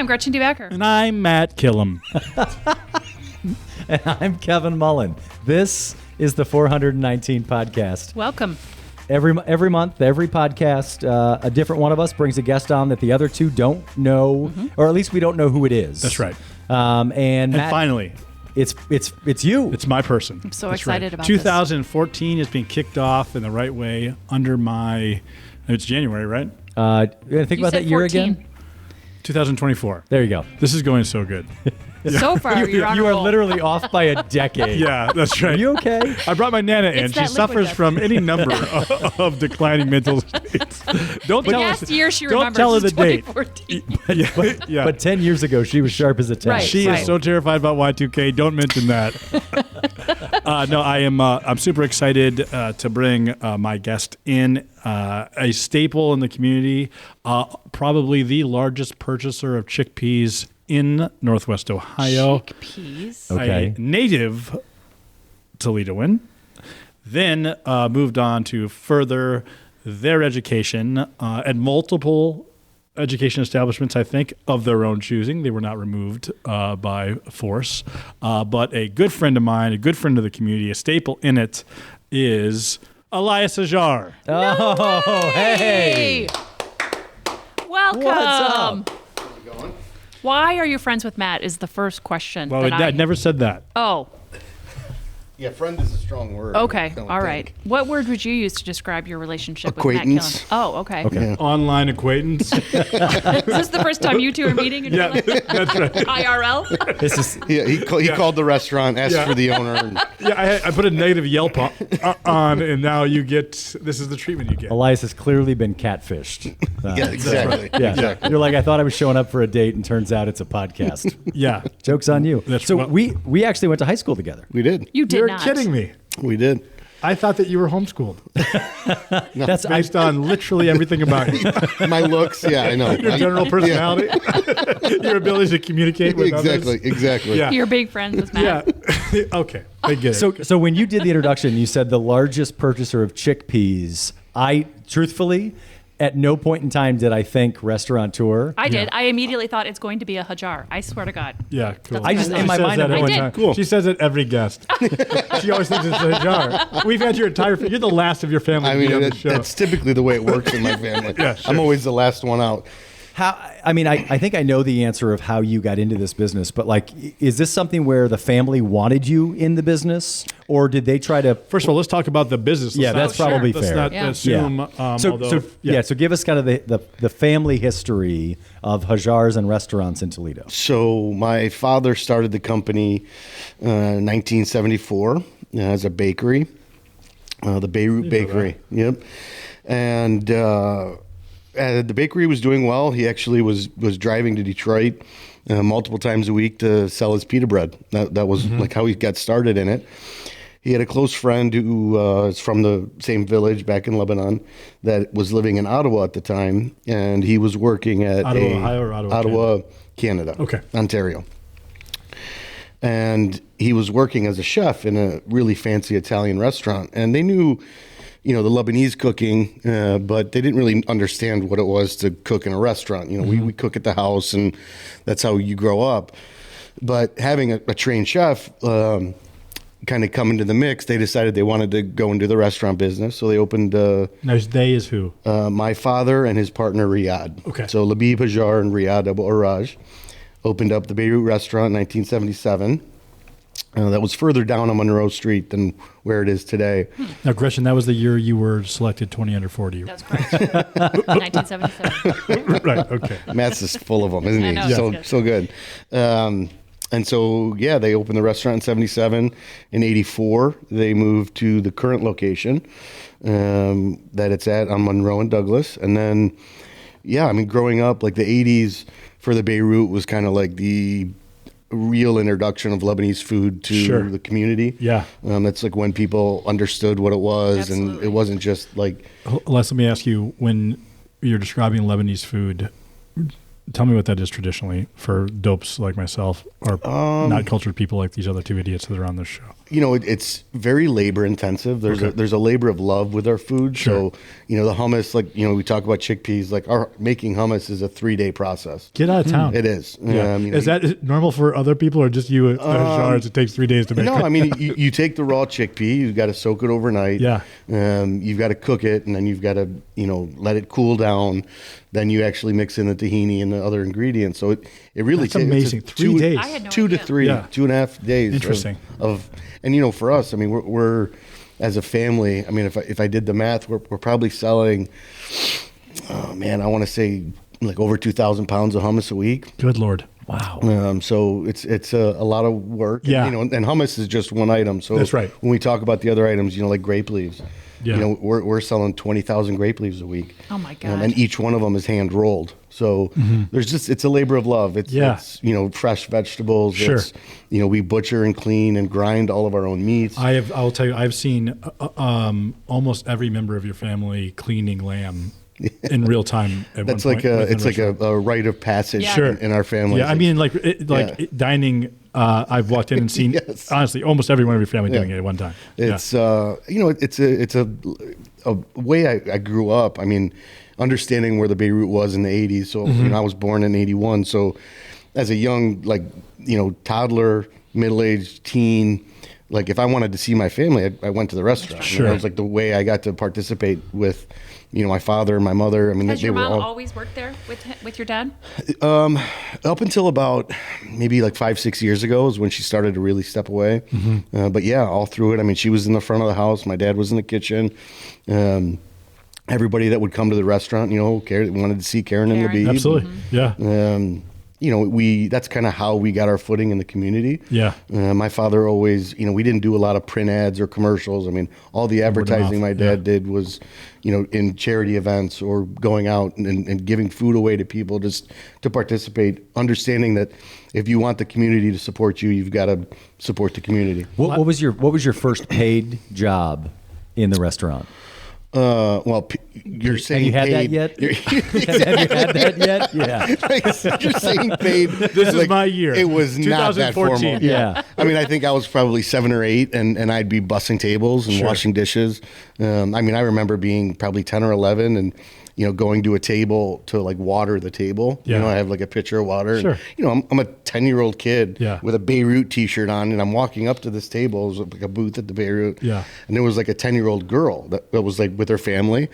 Gretchen DeBecker. And I'm Matt Killam. And I'm Kevin Mullen. This is the 419 podcast. Welcome. Every month, every podcast, a different one of us brings a guest on that the other two don't know, or at least we don't know who it is. That's right. And Matt, finally, it's you. it's my person. I'm so That's excited right. about 2014 is being kicked off in the right way under my, it's January, right? You think about that year 14. again? 2024. There you go. This is going so good. So far, you're on a You are roll. literally off by a decade. Yeah, that's right. Are you okay? I brought my Nana in. It's She that liquid suffers death. from any number of declining mental states. Don't The tell last us. year she don't remembers tell her is the date. 2014. Yeah. But 10 years ago, she was sharp as a tack. Right. She is so terrified about Y2K. Don't mention that. No, I am. I'm super excited to bring my guest in, a staple in the community, probably the largest purchaser of chickpeas in Northwest Ohio. Chickpeas. Okay. A native Toledoan. Then moved on to further their education at multiple education establishments, I think, of their own choosing. They were not removed by force. But a good friend of mine, a good friend of the community, a staple in it is Elias Hajjar. Oh, hey. Welcome. What's up? Why are you friends with Matt is the first question. Well, that I never said that. Oh, Yeah, friend is a strong word. okay. I would All right. think. What word would you use to describe your relationship Acquaintance. with Matt Killam? Oh, okay. Okay. Online acquaintance. Is this the first time you two are meeting in Yeah, real life? that's right. IRL? This is Yeah, he called the restaurant, asked for the owner. And, Yeah, I put a negative Yelp on, and now you get, this is the treatment you get. Elias has clearly been catfished. yeah, exactly. Yeah. Exactly. You're like, I thought I was showing up for a date, and turns out it's a podcast. Yeah. Joke's on you. That's so what- we actually went to high school together. We did. You did You're not. kidding me. We did. I thought that you were homeschooled That's based on literally everything about you. My looks, yeah, I know. Your general personality, your ability to communicate with Exactly, others. exactly. Yeah. You're big friends with Matt. Yeah. Okay. I get it. So when you did the introduction, you said the largest purchaser of chickpeas. I truthfully, at no point in time did I think restaurateur. I did. I immediately thought it's going to be a Hajjar. I swear to God. Yeah, cool. I just- She in my says mind, that I every did. time. Cool. She says it every guest. She always thinks it's a jar. We've had your entire. You're the last of your family I to be on mean, the show. that's typically the way it works in my family. Yeah, sure. I'm always the last one out. I think I know the answer of how you got into this business, but like, is this something where the family wanted you in the business, or did they try to? First of all, let's talk about the business. Yeah, that's probably Let's fair. not Yeah. assume. So give us kind of the family history of Hajjars and restaurants in Toledo. So my father started the company in 1974 as a bakery, the Beirut Bakery. Yep. And the bakery was doing well. He actually was driving to Detroit multiple times a week to sell his pita bread. That was like how he got started in it. He had a close friend who is from the same village back in Lebanon that was living in Ottawa at the time, and he was working at Ottawa, Ohio, or Ottawa, Canada. Okay. Ontario. And he was working as a chef in a really fancy Italian restaurant, and they knew, the Lebanese cooking, but they didn't really understand what it was to cook in a restaurant. We cook at the house, and that's how you grow up. But having a trained chef kind of come into the mix, they decided they wanted to go into the restaurant business. So they opened. Now, they is who? My father and his partner Riyadh. Okay. So Labib Hajjar and Riyadh Abu Araj opened up the Beirut restaurant in 1977. That was further down on Monroe Street than where it is today. Now, Gretchen, that was the year you were selected 20 under 40. That's correct. 1977. Right. Okay. Matt's is full of them, isn't he? I know, So it's good. so good. And so, yeah, they opened the restaurant in 77. In 84, they moved to the current location that it's at on Monroe and Douglas. And then, growing up, like the 80s for the Beirut was kind of like the real introduction of Lebanese food to Sure. the community. Yeah. That's like when people understood what it was, and Absolutely. it wasn't just like Les, let me ask you, when you're describing Lebanese food, tell me what that is traditionally for dopes like myself or not cultured people like these other two idiots that are on this show. it's very labor intensive. There's a labor of love with our food. Sure. So, the hummus, like, we talk about chickpeas, like our making hummus is a 3-day process. Get out of town. It is. Yeah. Is that normal for other people or just you at Hajjar's? It takes 3 days to make. No, I mean, you take the raw chickpea, you've got to soak it overnight. Yeah. You've got to cook it, and then you've got to, let it cool down. Then you actually mix in the tahini and the other ingredients. So it really That's amazing. 3 days. I had no 2 to idea. 3, Yeah. 2.5 days. Interesting. And for us, I mean, we're as a family. I mean, if I did the math, we're probably selling. Oh man, I want to say like over 2,000 pounds of hummus a week. Good Lord. Wow. So it's a lot of work. Yeah. And hummus is just one item. So That's right. When we talk about the other items, like grape leaves, Yeah. we're selling 20,000 grape leaves a week. Oh my God. And each one of them is hand rolled. So it's a labor of love. It's fresh vegetables. Sure. It's, we butcher and clean and grind all of our own meats. I'll tell you, I've seen almost every member of your family cleaning lamb in real time. That's like a rite of passage in our family. Yeah, I mean, dining. I've walked in and seen Yes. honestly almost everyone in your family doing it at one time. It's it's a way I grew up. I mean, understanding where the Beirut was in the 80s. So I was born in 81. So as a young toddler, middle-aged teen, like if I wanted to see my family, I went to the restaurant. Sure. It was like the way I got to participate with my father and my mother. I mean, Has they your were mom all always worked there with your dad? up until about maybe like 5-6 years ago is when she started to really step away. But yeah, all through it. I mean, she was in the front of the house. My dad was in the kitchen. Everybody that would come to the restaurant, wanted to see Karen and Labib. Absolutely. Yeah. That's kind of how we got our footing in the community. Yeah. My father always, we didn't do a lot of print ads or commercials. I mean, all the advertising my dad did was, in charity events or going out and giving food away to people just to participate, understanding that if you want the community to support you, you've got to support the community. What was your first paid job in the restaurant? You're saying Have you had paid. that yet? Have you had that yet? Yeah. You're saying paid. This is my year. It was not that 2014. formal. Yeah. I mean, I think I was probably 7 or 8, and I'd be bussing tables and Sure. washing dishes. I mean, I remember being probably 10 or 11 and, going to a table to like water the table. Yeah. I have like a pitcher of water. Sure. And, I'm a 10-year-old kid Yeah. with a Beirut t-shirt on, and I'm walking up to this table. It was like a booth at the Beirut. Yeah. And there was like a 10-year-old girl that was like with her family.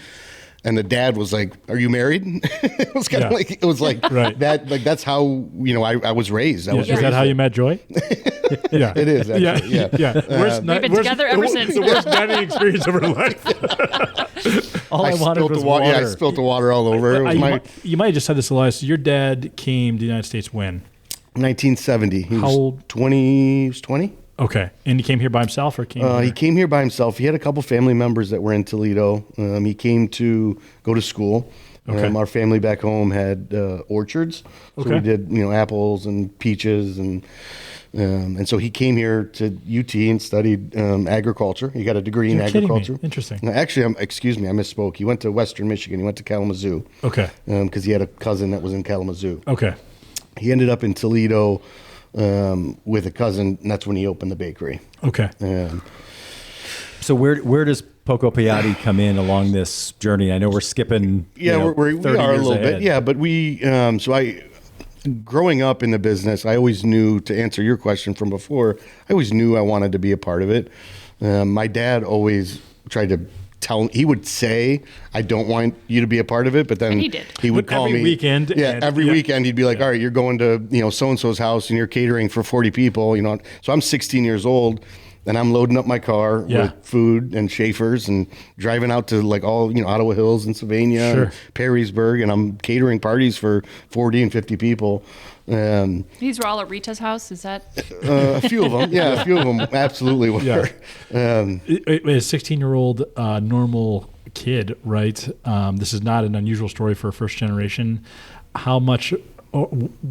And the dad was like, "Are you married?" It was kind of like Right. that. Like that's how I was raised. I was Is raised that how you met Joy? Yeah. It is actually. Yeah. We've been together ever since. The worst dining experience of her life. All I wanted spilled was the water. water. Yeah, I spilled the water all over. It was You might have just said this, Elias. Your dad came to the United States when? 1970. He How was old? 20. He was 20. Okay. And he came here by himself or came He came here by himself. He had a couple family members that were in Toledo. He came to go to school. Okay. Our family back home had orchards, so Okay. we did apples and peaches and so he came here to UT and studied agriculture. He got a degree in You're kidding me. agriculture. Interesting. No, actually, excuse me, I misspoke. He went to Western Michigan. He went to Kalamazoo. Okay. Because he had a cousin that was in Kalamazoo. Okay. He ended up in Toledo with a cousin, and that's when he opened the bakery. Okay. So where does Poco Piatti come in along this journey? I know we're skipping. Yeah, we 30 are a years little ahead. bit. Yeah, but we. Growing up in the business, I always knew, to answer your question from before, I always knew I wanted to be a part of it. My dad always tried to he would say, "I don't want you to be a part of it," but then And he did. he would But call every me weekend Yeah, and- every yeah. weekend he'd be like, "All right, you're going to so and so's house and you're catering for 40 people." So I'm 16 years old. And I'm loading up my car Yeah. with food and Schaefer's and driving out to like all, Ottawa Hills and Sylvania, Sure. and Perrysburg, and I'm catering parties for 40 and 50 people. These were all at Rita's house. Is that? A few of them, yeah, a few of them absolutely were. Yeah. A 16-year-old normal kid, right? This is not an unusual story for a first generation. How much,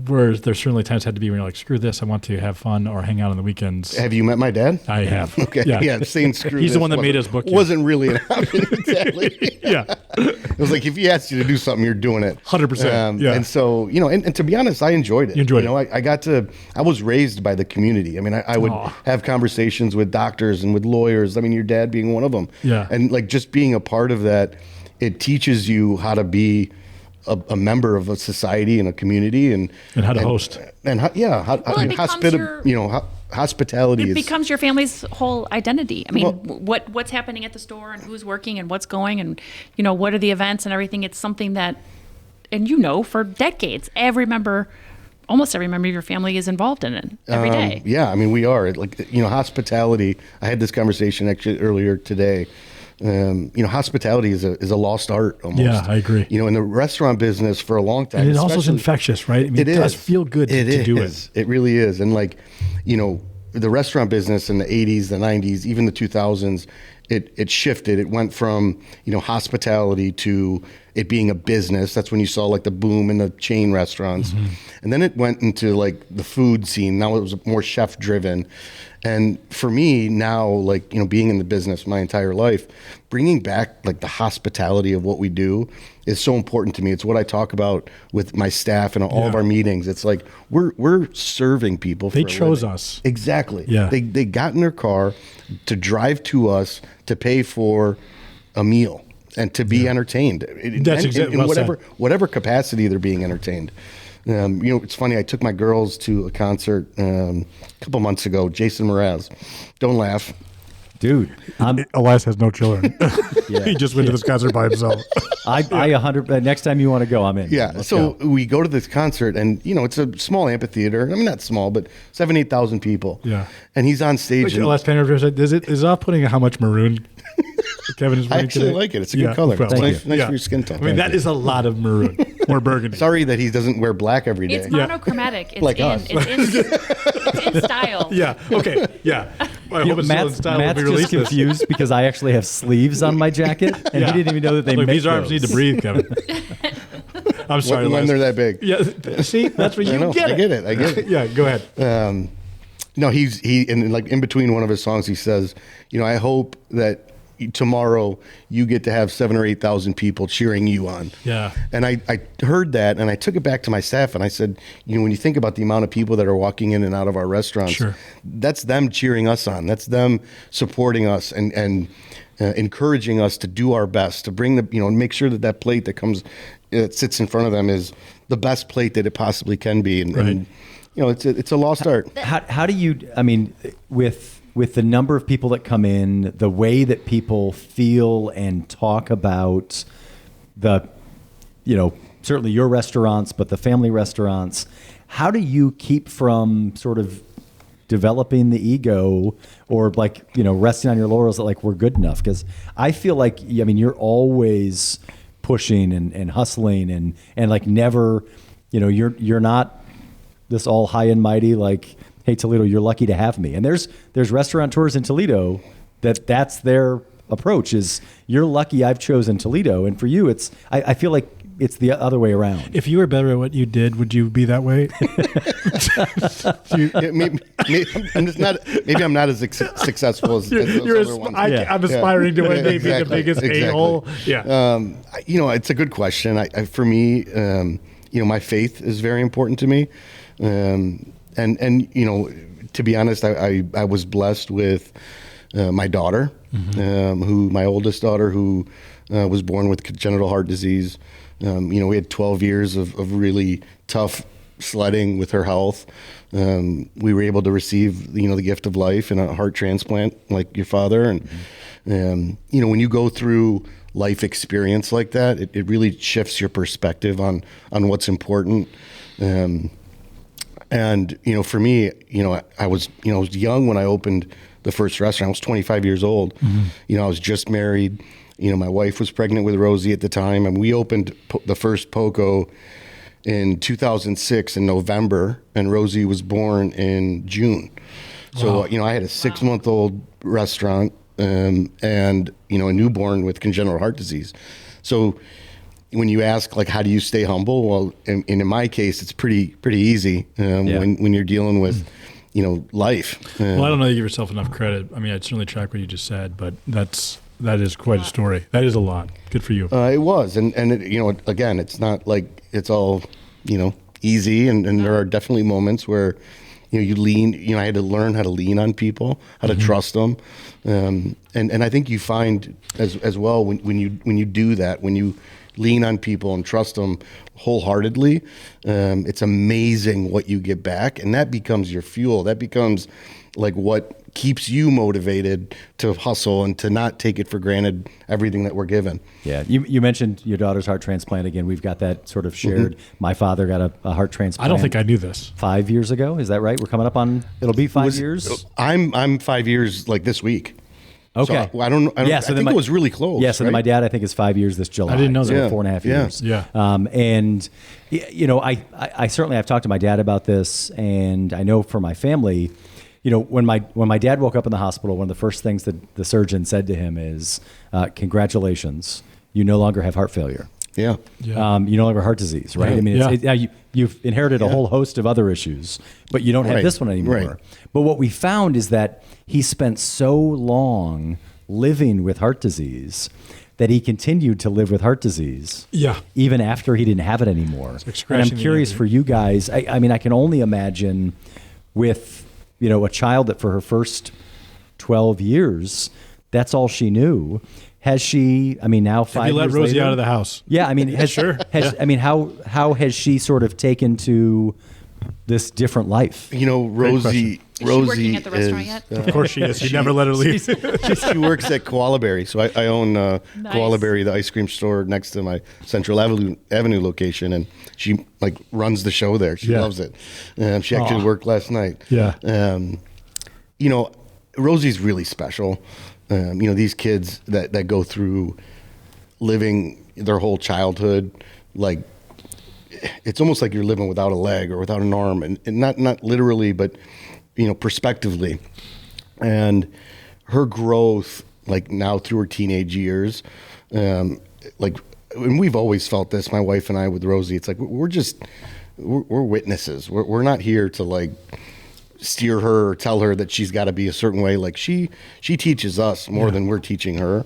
where there's certainly times had to be when you're like, screw this, I want to have fun or hang out on the weekends. Have you met my dad? I have. Okay, yeah, saying screw He's the this one that made wasn't- us book you. Wasn't really an option, exactly. Yeah. It was like if he asked you to do something, you're doing it 100%. Yeah. And so, and to be honest, I enjoyed it. You enjoyed it. I was raised by the community. I mean, I would have conversations with doctors and with lawyers. I mean, your dad being one of them. Yeah. And like just being a part of that, it teaches you how to be a member of a society and a community and how to host. Hospitality It becomes your family's whole identity. I mean, what's happening at the store and who's working and what's going and, what are the events and everything. It's something that, and for decades, almost every member of your family is involved in it every day. Yeah, I mean, we are. Hospitality, I had this conversation actually earlier today. Hospitality is a lost art almost. Yeah, I agree. In the restaurant business for a long time. And it also is infectious, right? I mean, it does feel good to do it. It really is. And the restaurant business in the 80s, the 90s, even the 2000s, it shifted. It went from, hospitality to it being a business. That's when you saw the boom in the chain restaurants. Mm-hmm. And then it went into the food scene. Now it was more chef driven. And for me now, being in the business my entire life, bringing back the hospitality of what we do is so important to me. It's what I talk about with my staff and all of our meetings. It's we're serving people. They chose us. Exactly. Yeah. They got in their car to drive to us to pay for a meal and to be entertained. That's exactly in whatever capacity they're being entertained. It's funny. I took my girls to a concert a couple months ago. Jason Mraz. Don't laugh. Dude, Elias has no children. He just went to this concert by himself. I 100. Next time you want to go, I'm in. Yeah. Let's so go. we go to this concert, and it's a small amphitheater. I mean, not small, but 7,000-8,000 people. Yeah. And he's on stage. Elias Panner said, "Is it off-putting how much maroon Kevin is I wearing actually today?" like it. It's a good color. Well, It's nice for your skin tone. I mean, that is a lot of maroon or burgundy. Sorry that he doesn't wear black every day. It's monochromatic. It's Like us. It's in style. Yeah. Okay. Yeah. I hope it's still in style when Matt's we just release this. confused because I actually have sleeves on my jacket, and he didn't even know that they Look, make these arms those. need to breathe, Kevin. I'm sorry, when Elias. they're that big. Yeah. See, that's what you get. I get it. Yeah. Go ahead. No, he in between one of his songs, he says, I hope that tomorrow you get to have 7,000 or 8,000 people cheering you on. Yeah. And I heard that and I took it back to my staff and I said, when you think about the amount of people that are walking in and out of our restaurants, Sure. That's them cheering us on. That's them supporting us and encouraging us to do our best, to bring make sure that plate that sits in front of them is the best plate that it possibly can be. And it's a lost art. How do you? I mean, with the number of people that come in, the way that people feel and talk about the, certainly your restaurants, but the family restaurants, how do you keep from sort of developing the ego or resting on your laurels that we're good enough? Because I feel you're always pushing and hustling and never, you're not this all high and mighty, hey, Toledo, you're lucky to have me. And there's restaurateurs in Toledo that's their approach is you're lucky I've chosen Toledo. And for you, I feel like it's the other way around. If you were better at what you did, would you be that way? Maybe I'm not as successful as those other ones. I'm aspiring to one day be the biggest a-hole. Yeah. It's a good question. For me, my faith is very important to me. And to be honest, I was blessed with my daughter, my oldest daughter, who was born with congenital heart disease. We had 12 years of really tough sledding with her health. We were able to receive, the gift of life and a heart transplant like your father. And, when you go through life experience like that, it really shifts your perspective on what's important. And, for me, I was young when I opened the first restaurant. I was 25 years old. Mm-hmm. I was just married. My wife was pregnant with Rosie at the time, and we opened the first Poco in 2006 in November, and Rosie was born in June. So, Wow. I had a 6-month-old restaurant and, a newborn with congenital heart disease. So when you ask, how do you stay humble? Well, in my case, it's pretty easy when you're dealing with, life. Well, I don't know that you give yourself enough credit. I mean, I certainly track what you just said, but that's That is quite a story. That is a lot. Good for you. It was, and it, again, it's not like it's all, easy, and there are definitely moments where, you lean. I had to learn how to lean on people, how to trust them, and I think you find as well when you do that, when you lean on people and trust them wholeheartedly, it's amazing what you get back, and that becomes your fuel. That becomes like what keeps you motivated to hustle and to not take it for granted, everything that we're given. Yeah. You mentioned your daughter's heart transplant. Again, we've got that sort of shared. My father got a heart transplant. I don't think I knew this. 5 years ago. Is that right? We're coming up on, it'll be 5 years. I'm 5 years like this week. Okay. So I don't Yeah, I so think it was really close. Yeah. So then my dad, I think, is 5 years this July. I didn't know that. So Yeah. 4.5 years. Yeah. And I certainly have talked to my dad about this, and I know for my family, when my dad woke up in the hospital, one of the first things that the surgeon said to him is, "Congratulations, you no longer have heart failure. Yeah. You no longer have heart disease, right? Yeah. I mean, Yeah. you've inherited a whole host of other issues, but you don't have Right. this one anymore." Right. But what we found is that he spent so long living with heart disease that he continued to live with heart disease. Yeah. Even after he didn't have it anymore. like And I'm scratching the curious itch. for you guys. I mean, I can only imagine with a child that for her first 12 years, that's all she knew. Has she? I mean, now 5 Have you let years Rosie later, out of the house? Yeah, I mean, Sure. I mean, how has she sort of taken to this different life? Rosie. Is she working at the restaurant is, yet? Of course she is. You never let her leave. She works at Koala Berry. So I own Koala Berry, the ice cream store next to my Central Avenue location, and she runs the show there. She loves it. She actually worked last night. Yeah. Rosie's really special. These kids that go through living their whole childhood, it's almost like you're living without a leg or without an arm, and not literally, but prospectively. And her growth, now through her teenage years, and we've always felt this, my wife and I, with Rosie. It's like we're witnesses. We're not here to steer her or tell her that she's got to be a certain way. She teaches us more than we're teaching her.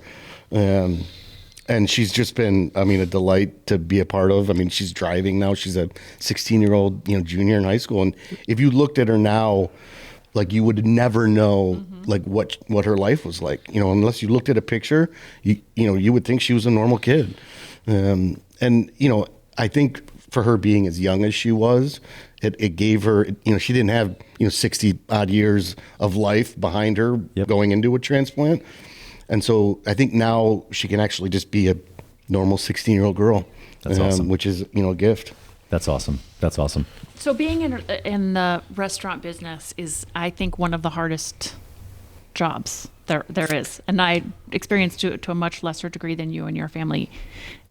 And she's just been, a delight to be a part of. She's driving now. She's a 16-year-old, junior in high school. And if you looked at her now, you would never know, what her life was like. Unless you looked at a picture, you would think she was a normal kid. I think for her being as young as she was, it gave her, she didn't have, 60 odd years of life behind her going into a transplant. And so I think now she can actually just be a normal 16-year-old girl. That's awesome. Which is, a gift. That's awesome. That's awesome. So being in the restaurant business is, I think, one of the hardest jobs there is. And I experienced to a much lesser degree than you and your family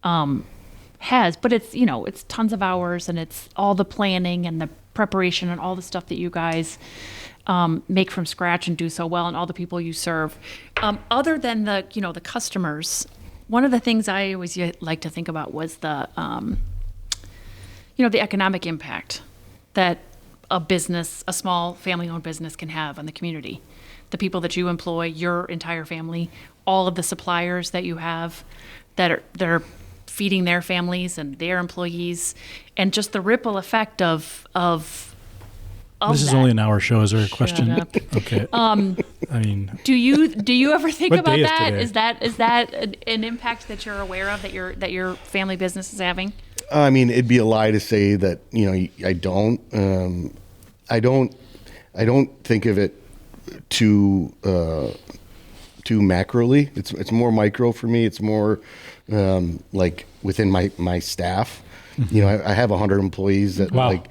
has. But it's, it's tons of hours, and it's all the planning and the preparation and all the stuff that you guys make from scratch and do so well, and all the people you serve. Other than the customers, one of the things I always like to think about was the economic impact that a small family-owned business can have on the community. The people that you employ, your entire family, all of the suppliers that you have that are feeding their families and their employees, and just the ripple effect of This is that. only an hour show. Is there a question? up. Okay. Do you ever think What about day is that? today? Is that an impact that you're aware of, that your family business is having? It'd be a lie to say that I don't. I don't think of it too macroly. It's more micro for me. It's more within my staff. I have 100 employees that Wow.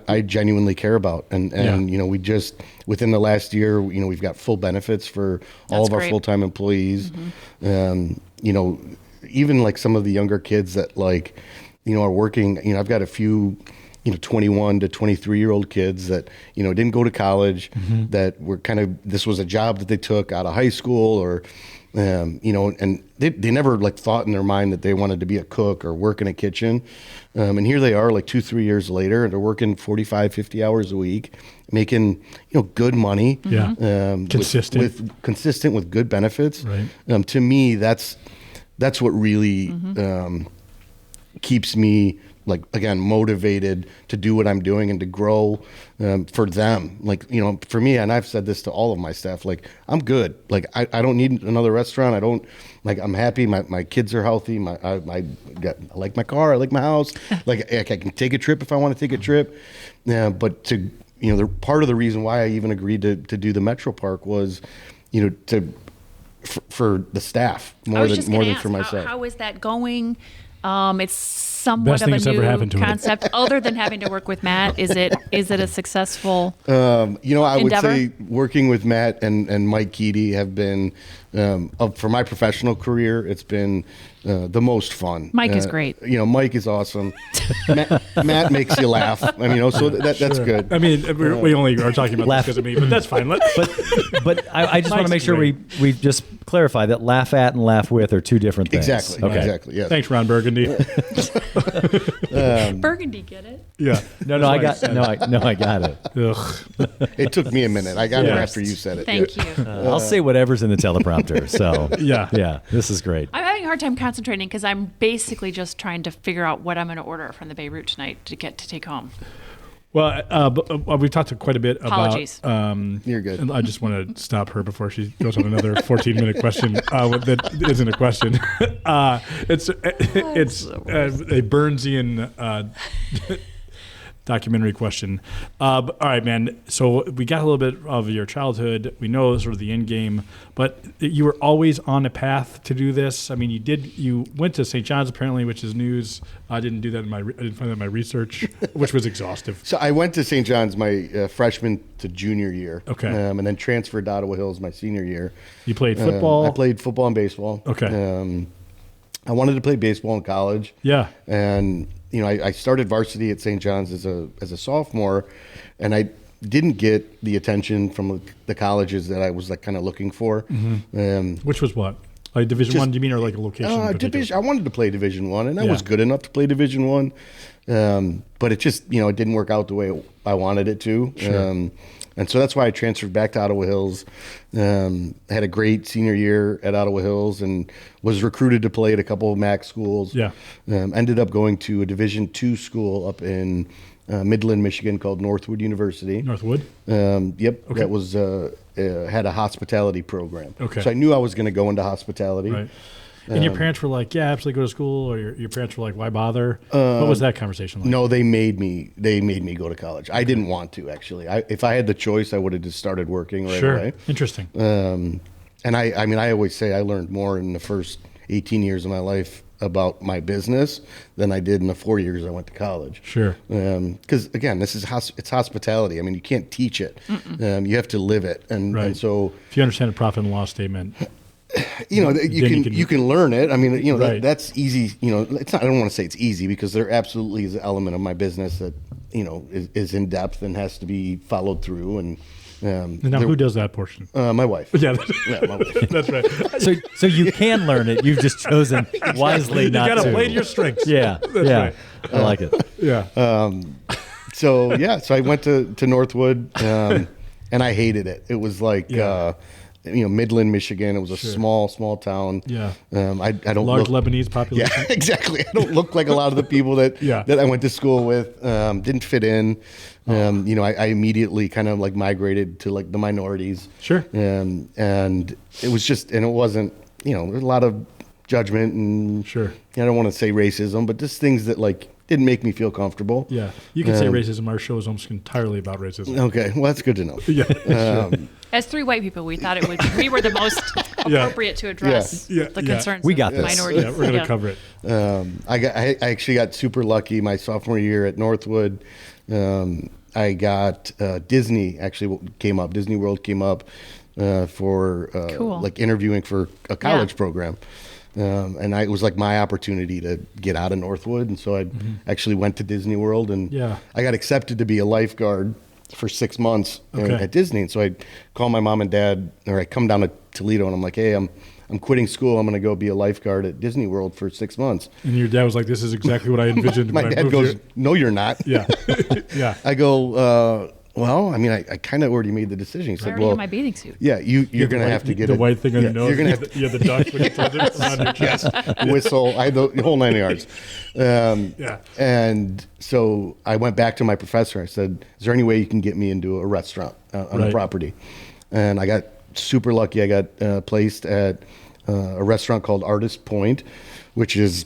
I genuinely care about, and Yeah. we just within the last year, we've got full benefits for all That's of our great. full-time employees. Even some of the younger kids that are working. I've got a few 21 to 23-year-old kids that didn't go to college, that were this was a job that they took out of high school, or And they never like thought in their mind that they wanted to be a cook or work in a kitchen. And here they are like 2-3 years later, and they're working 45, 50 hours a week, making, good money. Yeah. Consistent. Consistent with good benefits. Right. To me, that's what really keeps me, like, again, motivated to do what I'm doing and to grow for them. Like, for me, and I've said this to all of my staff, like, I'm good. Like, I don't need another restaurant. I'm happy. My kids are healthy. I like my car. I like my house. Like, I can take a trip if I want to take a trip. But part of the reason why I even agreed to do the Metro Park was, for the staff more than for myself. How is that going? It's somewhat Best of thing a that's ever happened to new him. concept, other than having to work with Matt. Is it a successful I would endeavor? say working with Matt and Mike Keedy have been, for my professional career, it's been the most fun. Mike is great. Mike is awesome. Matt makes you laugh. So that's good. I mean, we only are talking about Laugh. this because of me, but that's fine. But I just want to Mike's make sure we just clarify that laugh at and laugh with are two different things. Exactly. Okay. Exactly. Yes. Thanks, Ron Burgundy. Burgundy, get it? Yeah. No, I got it. Ugh. It took me a minute. I got it Yeah. after you said it. Thank Yeah. you. I'll say whatever's in the teleprompter. So Yeah. this is great. I'm having a hard time concentrating because I'm basically just trying to figure out what I'm going to order from the Beirut tonight to take home. Well, we've talked quite a bit Apologies. about. You're good. And I just want to stop her before she goes on another 14-minute question that isn't a question. It's a Burnsian documentary question. All right, man. So we got a little bit of your childhood. We know sort of the end game, but you were always on a path to do this. I mean, you went to St. John's apparently, which is news. I didn't do that I didn't find that in my research, which was exhaustive. So I went to St. John's my freshman to junior year. Okay. And then transferred to Ottawa Hills my senior year. You played football. I played football and baseball. Okay. I wanted to play baseball in college. Yeah. And I started varsity at St. John's as a sophomore, and I didn't get the attention from the colleges that I was like kind of looking for. Which was what? Like Division One? Do you mean, or like a location? in particular? I wanted to play Division One, and I Yeah. was good enough to play Division One, but it just it didn't work out the way I wanted it to. Sure. And so that's why I transferred back to Ottawa Hills. Had a great senior year at Ottawa Hills and was recruited to play at a couple of MAC schools. Yeah. Ended up going to a Division II school up in Midland, Michigan called Northwood University. Northwood? Yep. Okay. That was had a hospitality program. Okay. So I knew I was going to go into hospitality. Right. And your parents were like, yeah, absolutely go to school, or your parents were like, why bother? What was that conversation like? No, they made me go to college. I didn't want to, actually. If I had the choice, I would have just started working right away. Interesting. And I always say I learned more in the first 18 years of my life about my business than I did in the 4 years I went to college. Sure. Because again, it's hospitality. I mean, you can't teach it. You have to live it. Right. And so if you understand a profit and loss statement, you can learn it. I mean, Right. that's easy. It's not. I don't want to say it's easy because there absolutely is an element of my business that is in depth and has to be followed through. And now who does that portion? my wife. Yeah, My wife. that's right. So you can learn it. You've just chosen wisely not You got to. to play to your strengths. Yeah. That's yeah. right. I like it. Yeah. So I went to Northwood, and I hated it. It was like. Yeah. Midland, Michigan. It was a small town. Yeah. I don't Large look, Lebanese population. Yeah, exactly. I don't look like a lot of the people that Yeah. that I went to school with. Didn't fit in. I immediately kind of like migrated to like the minorities. Sure. And it was just, and it wasn't, there's a lot of judgment and Sure. I don't want to say racism, but just things that like didn't make me feel comfortable. Yeah. You can say racism. Our show is almost entirely about racism. Okay, well that's good to know. Yeah. As three white people, we thought we were the most appropriate to address Yeah. the Yeah. concerns We of got this. minorities. Yeah, we're going to cover it. I actually got super lucky my sophomore year at Northwood. I got Disney actually came up. Disney World came up for Cool. like interviewing for a college program. And it was like my opportunity to get out of Northwood. And so I actually went to Disney World and Yeah. I got accepted to be a lifeguard for 6 months Okay. at Disney. And so I call my mom and dad, or I come down to Toledo and I'm like, hey, I'm I'm quitting school. I'm going to go be a lifeguard at Disney World for 6 months. And your dad was like, "This is exactly what I envisioned." My when I dad moved goes, here. "No, you're not." Yeah, yeah. I go, well, I mean, I kind of already made the decision. He I said, already well, have my bathing suit. yeah, you're going to have to get the it. white thing on yeah, your nose. You're going to have you have the duck with the on your chest. whistle. I had the whole 9 yards. Yeah. And so I went back to my professor. I said, "Is there any way you can get me into a restaurant on Right. a property?" And I got super lucky. I got placed at a restaurant called Artist Point, which is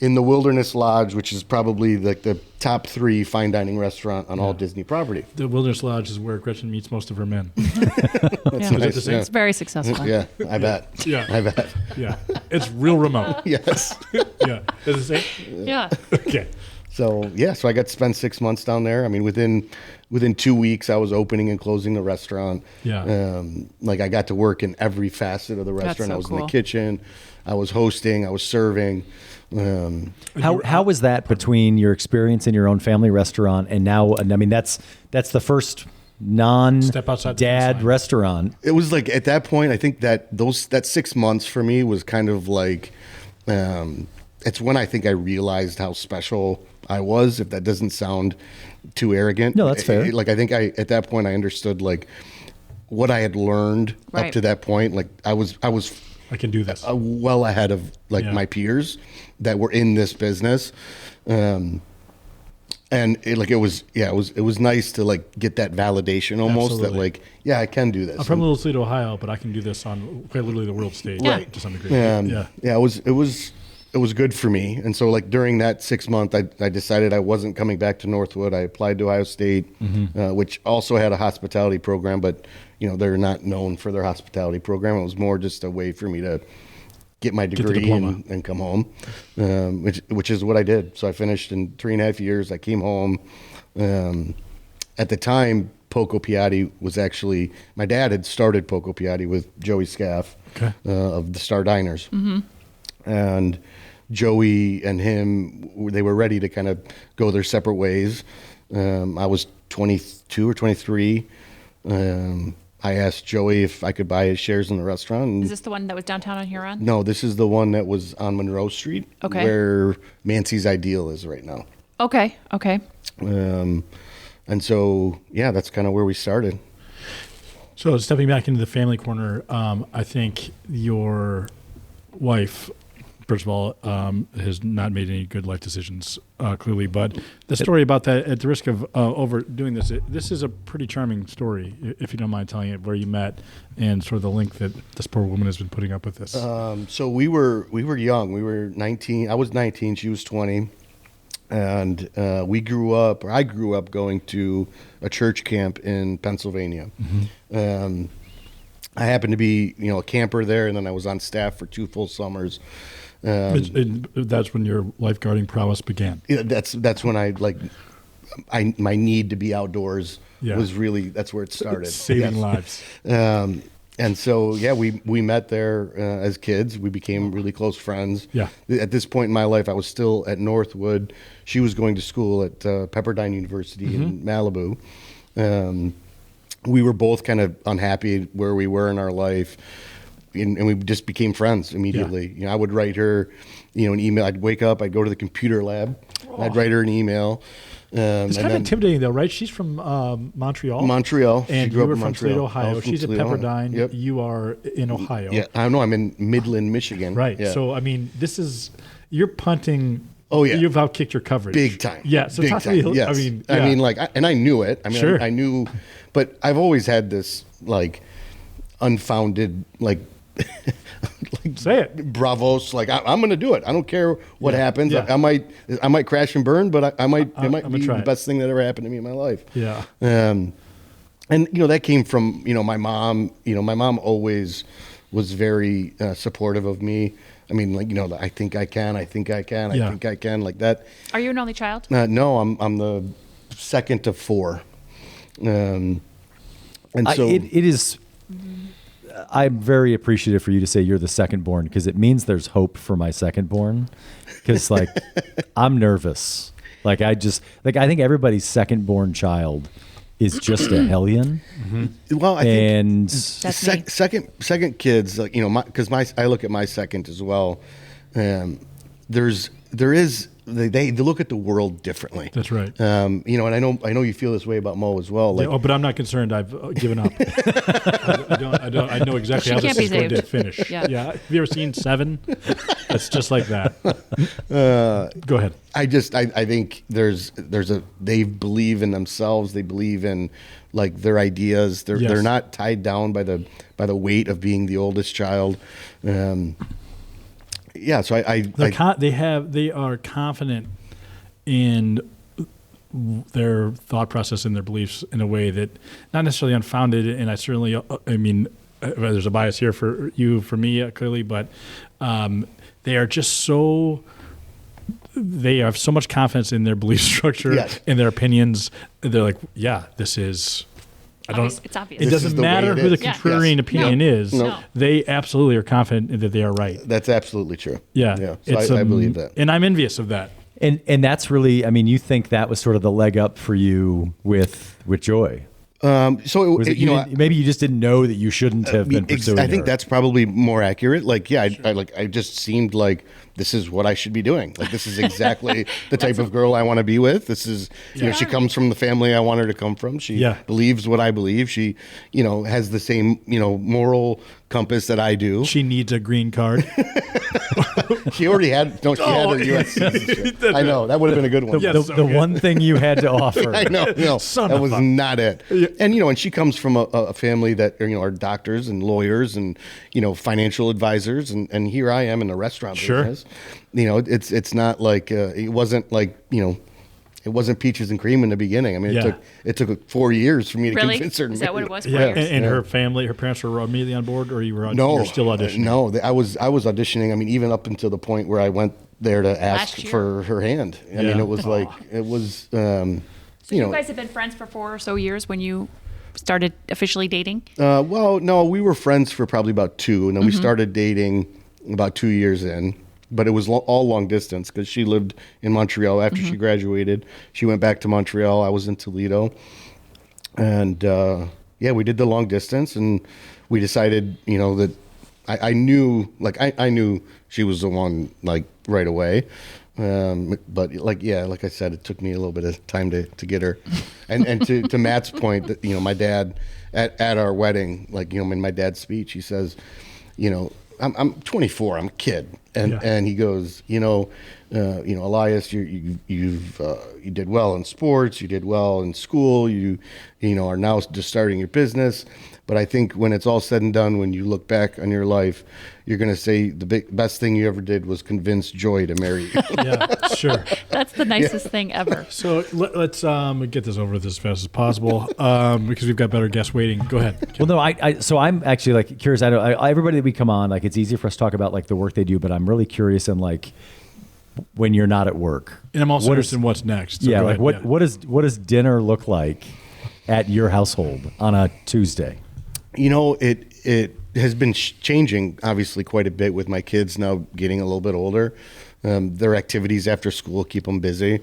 in the Wilderness Lodge, which is probably like the top 3 fine dining restaurant on all Disney property. The Wilderness Lodge is where Gretchen meets most of her men. Yeah. Nice, the same? It's very successful. Yeah, I bet. Yeah. I bet. Yeah, it's real remote. Yes. Yeah, does it say? Yeah. Okay. So yeah, so I got to spend 6 months down there. I mean, within 2 weeks, I was opening and closing the restaurant. Yeah. Like I got to work in every facet of the restaurant. so I was in cool. the kitchen, I was hosting, I was serving. How was that between your experience in your own family restaurant and now? I mean, that's the first Step outside the fence non-dad line. restaurant. It was like at that point, I think that 6 months for me was kind of like, it's when I think I realized how special I was. If that doesn't sound too arrogant, No, that's fair. Like I think at that point I understood like what I had learned up Right. to that point. Like I was I can do this. well ahead of like Yeah. my peers that were in this business. And it was nice to like get that validation almost Absolutely. that like, yeah, I can do this. I'm from Little Toledo, Ohio, but I can do this on quite literally the world stage, Right. to some degree. Yeah, it was good for me. And so like during that 6 month, I decided I wasn't coming back to Northwood. I applied to Ohio State, which also had a hospitality program, but they're not known for their hospitality program. It was more just a way for me to get my the degree diploma. and come home, which is what I did. So I finished in 3.5 years. I came home. At the time, Poco Piatti was actually, my dad had started Poco Piatti with Joey Scaff Okay. of the Star Diners. And Joey and him, they were ready to kind of go their separate ways. I was 22 or 23. I asked Joey if I could buy his shares in the restaurant. And Is this the one that was downtown on Huron? no, this is the one that was on Monroe Street, Okay. where Mancy's Ideal is right now. Okay. Okay. And so, yeah, that's kind of where we started. So stepping back into the family corner, I think your wife, first of all, has not made any good life decisions, clearly. But the story about that, at the risk of overdoing this, this is a pretty charming story, if you don't mind telling it, where you met and sort of the link that this poor woman has been putting up with this. So we were young. We were 19. I was 19. She was 20. And I grew up going to a church camp in Pennsylvania. I happened to be, a camper there, and then I was on staff for 2 full summers. That's when your lifeguarding prowess began. Yeah, that's when my need to be outdoors Yeah. was really, that's where it started. Saving Yes. lives. And so, yeah, we met there as kids. We became really close friends. Yeah. At this point in my life, I was still at Northwood. She was going to school at Pepperdine University in Malibu. We were both kind of unhappy where we were in our life, and we just became friends immediately. I would write her, an email. I'd wake up, I'd go to the computer lab, and I'd write her an email. It's kind of intimidating, though, right? She's from Montreal. Montreal. And She grew you up were in from Toledo, Montreal. I Ohio. was from She's at Toledo. Pepperdine. Yep. You are in Ohio. Yeah, I know. I'm in Midland, Michigan. Right. Yeah. So, I mean, you're punting. Oh, yeah. You've outkicked your coverage. Big time. Yeah. So big talk to time. me. Yes. I mean, and I knew it. I mean, Sure. I knew, but I've always had this unfounded say it. bravos. I'm going to do it. I don't care what happens. Yeah. I might crash and burn, but it might be try the it. best thing that ever happened to me in my life. Yeah. And that came from my mom. My mom always was very supportive of me. I mean, I think I can. I think I can. Yeah. I think I can. Like that. Are you an only child? No, I'm the second of 4. And so it is. I'm very appreciative for you to say you're the second born, because it means there's hope for my second born. Because I'm nervous. I think everybody's second born child is just a hellion. Well, I think And That's me. second kids, like, because I look at my second as well. They look at the world differently. That's right. And I know you feel this way about Mo as well. Like, But I'm not concerned. I've given up. I know exactly She how can't this is be going to saved. finish. Yeah. Have you ever seen Seven? It's just like that. Go ahead. I think they believe in themselves. They believe in like their ideas. They're Yes. they're not tied down by the weight of being the oldest child. So They are confident in their thought process and their beliefs in a way that not necessarily unfounded. And I certainly, there's a bias here for you, for me, clearly, but they are just so. They have so much confidence in their belief structure, Yes. in their opinions. They're like, yeah, this is. It's obvious. It This is doesn't the way matter it who the is. Yeah. contrarian Yes. opinion No. is. No. They absolutely are confident that they are right. that's absolutely true. Yeah. So I believe that. And I'm envious of that. and that's really, I mean, you think that was sort of the leg up for you with Joy. So Was it, maybe you just didn't know that you shouldn't have been pursuing I think her. that's probably more accurate. Like, yeah, I just seemed like this is what I should be doing. Like, this is exactly the type of girl I want to be with. This is, she comes from the family I want her to come from. She believes what I believe. She, has the same, moral compass that I do. She needs a green card. She already had, she had her U.S. citizenship. I know, that would have been a good one. Yeah. the, so the good. one thing you had to offer. I know, Son that of was a- not it. And and she comes from a family that are doctors and lawyers and financial advisors, and here I am in the restaurant Sure. business. It's not like it wasn't like it wasn't peaches and cream in the beginning. I mean, Yeah. it took 4 years for me to Really? convince her. to Is that marry what me. it was? Yeah, 4 and, years? and her family, her parents were immediately on board, or you were No, you're still auditioning? No, I was auditioning. I mean, even up until the point where I went there to ask Last year? for her hand. I Yeah. mean, it was like it was. So you guys have been friends for 4 or so years when you started officially dating? Well, no, we were friends for probably about 2, and then we started dating about 2 years in. But it was all long distance because she lived in Montreal after she graduated. She went back to Montreal. I was in Toledo, and we did the long distance, and we decided, that I knew, like I knew she was the one, like right away. But like I said, it took me a little bit of time to get her. And to Matt's point, that my dad at our wedding, like in my dad's speech, he says, I'm 24, I'm a kid, and he goes, Elias, you did well in sports, you did well in school, you are now just starting your business. But I think when it's all said and done, when you look back on your life, you're going to say the best thing you ever did was convince Joy to marry you. Yeah, sure. That's the nicest thing ever. So let's get this over with as fast as possible because we've got better guests waiting. Go ahead. Well, no, so I'm actually like curious. I know everybody that we come on, like it's easier for us to talk about like the work they do, but I'm really curious in like when you're not at work. And I'm also What interested is- in what's next. So yeah, go like ahead. what does dinner look like at your household on a Tuesday? It has been changing, obviously, quite a bit with my kids now getting a little bit older. Their activities after school keep them busy.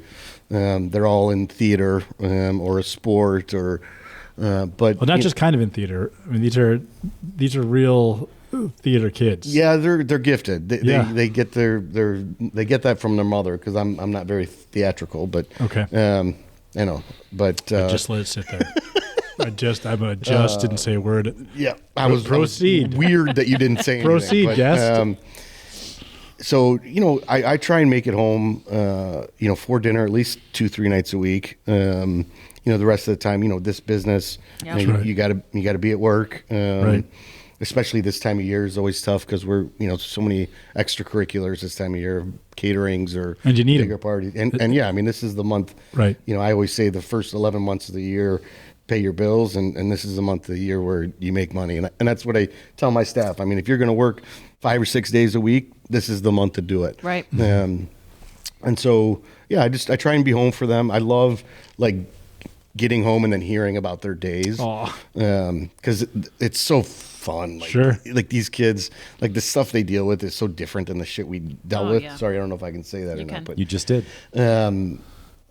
They're all in theater or a sport or, but Well, not just kind of in theater. I mean, these are real theater kids. yeah, they're gifted. Yeah. They get they get that from their mother because I'm not very theatrical, but Okay. but Just let it sit there. I just didn't say a word. yeah, I was proceed. weird that you didn't say anything. Proceed, but, guest. So I try and make it home, for dinner at least 2-3 nights a week. The rest of the time, this business, Yeah. Right. you gotta be at work. Right. Especially this time of year is always tough because we're so many extracurriculars this time of year, caterings or And you need bigger 'em. parties. And yeah, I mean this is the month. Right. I always say the first 11 months of the year pay your bills, and this is the month of the year where you make money, and that's what I tell my staff. I mean, if you're going to work 5 or 6 days a week, this is the month to do it. Right. And so yeah, I try and be home for them. I love like getting home and then hearing about their days. Aw. Because it's so fun. Like, Sure. Like these kids, like the stuff they deal with is so different than the shit we dealt Oh, with. yeah. Sorry, I don't know if I can say that You or not, can. but You just did.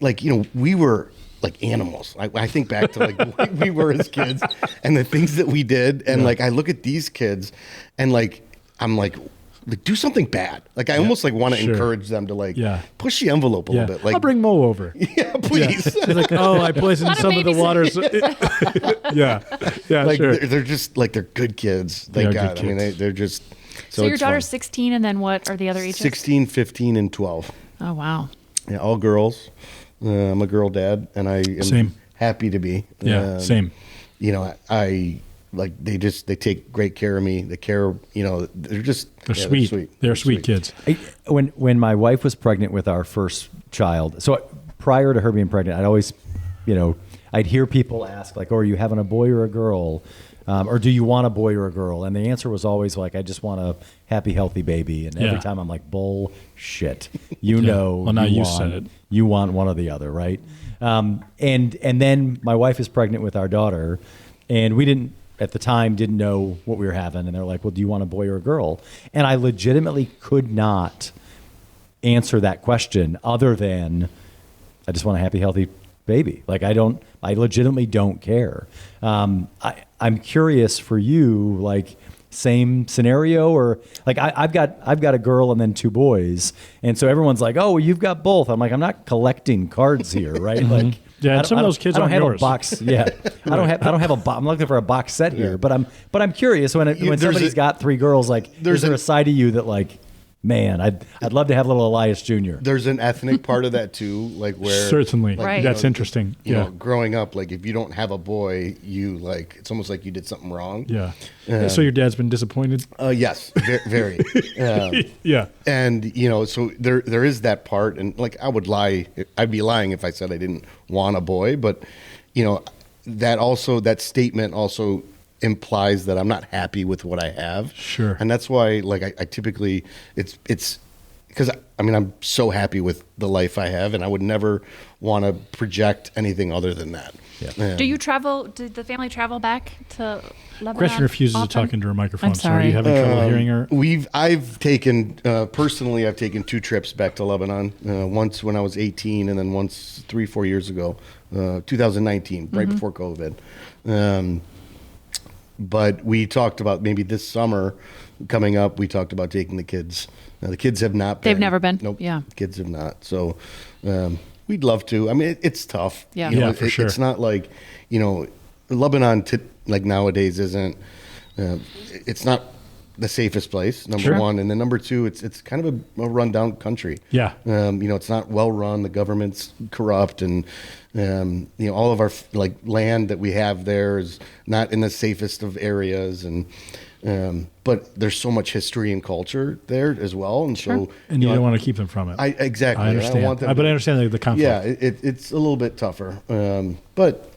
like, we were like animals. I think back to like what we were as kids and the things that we did. And like, I look at these kids and like, I'm like do something bad. Like I almost like want to encourage them to like push the envelope a little bit. Like I'll bring Mo over. Yeah, please. He's like, oh, I poisoned some of the waters. Yeah, like sure. they're just like, they're good kids. Thank God. I mean, they're just. So your daughter's 16, and then what are the other ages? 16, 15, and 12. Oh, wow. Yeah, all girls. I'm a girl dad, and I am happy to be. Yeah, same. I like they take great care of me. They care. They're sweet. They're sweet kids. When my wife was pregnant with our first child, so prior to her being pregnant, I'd always, I'd hear people ask like, "Oh, are you having a boy or a girl?" Or do you want a boy or a girl? And the answer was always like, I just want a happy, healthy baby. And every time I'm like, bullshit. Well, now you said it. You want one or the other, right? And then my wife is pregnant with our daughter, and we didn't know what we were having. And they're like, well, do you want a boy or a girl? And I legitimately could not answer that question other than I just want a happy, healthy baby. Like I legitimately don't care. I'm curious for you, like same scenario, or like I've got a girl and then 2 boys, and so everyone's like, oh, well, you've got both. I'm like, I'm not collecting cards here, right? Like, some of those kids aren't yours. I don't have a box. Yeah, I don't have a. I'm looking for a box set here, but I'm curious when somebody's got 3 girls. Like, is there a side of you that like, man, I'd love to have little Elias Jr. There's an ethnic part of that too, like where certainly, like, that's interesting. Growing up, like if you don't have a boy, you like it's almost like you did something wrong. Yeah. So your dad's been disappointed? Yes, very. Yeah. And so there is that part, and like I'd be lying if I said I didn't want a boy, but that statement also implies that I'm not happy with what I have. Sure. And that's why like I typically it's because I'm so happy with the life I have, and I would never want to project anything other than that. Yeah. Do you travel? Did the family travel back to Lebanon? Gretchen refuses often? to talk into her microphone. I'm sorry. So are you having trouble hearing her? I've taken 2 trips back to Lebanon. Once when I was 18, and then once 3-4 years ago, 2019, right before COVID. But we talked about maybe this summer coming up. We talked about taking the kids. The kids have not been. They've never been? Nope. Yeah. Kids have not. So we'd love to. I mean, it's tough. Yeah. For sure. It's not like, Lebanon like nowadays isn't, it's not the safest place, number one. And then number 2, it's kind of a rundown country. Yeah. It's not well run. The government's corrupt, and all of our like land that we have there is not in the safest of areas, and but there's so much history and culture there as well, and so and you don't want to keep them from it. Exactly. I understand. I want them but I understand the conflict. Yeah, it's a little bit tougher, but.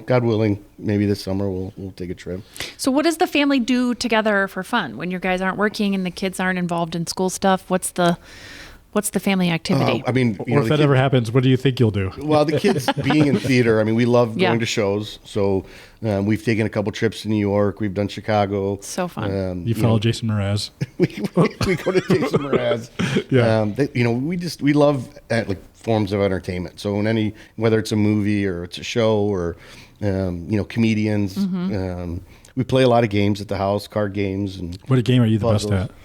God willing, maybe this summer we'll take a trip. So what does the family do together for fun when your guys aren't working and the kids aren't involved in school stuff? What's the family activity? Or if that ever happens, what do you think you'll do? Well, the kids being in theater, we love going to shows. So we've taken a couple trips to New York. We've done Chicago. So fun. You follow Jason Mraz. we go to Jason Mraz. Yeah. We love like forms of entertainment. So whether it's a movie or it's a show or comedians, we play a lot of games at the house, card games and. What game are you the puzzles. best at?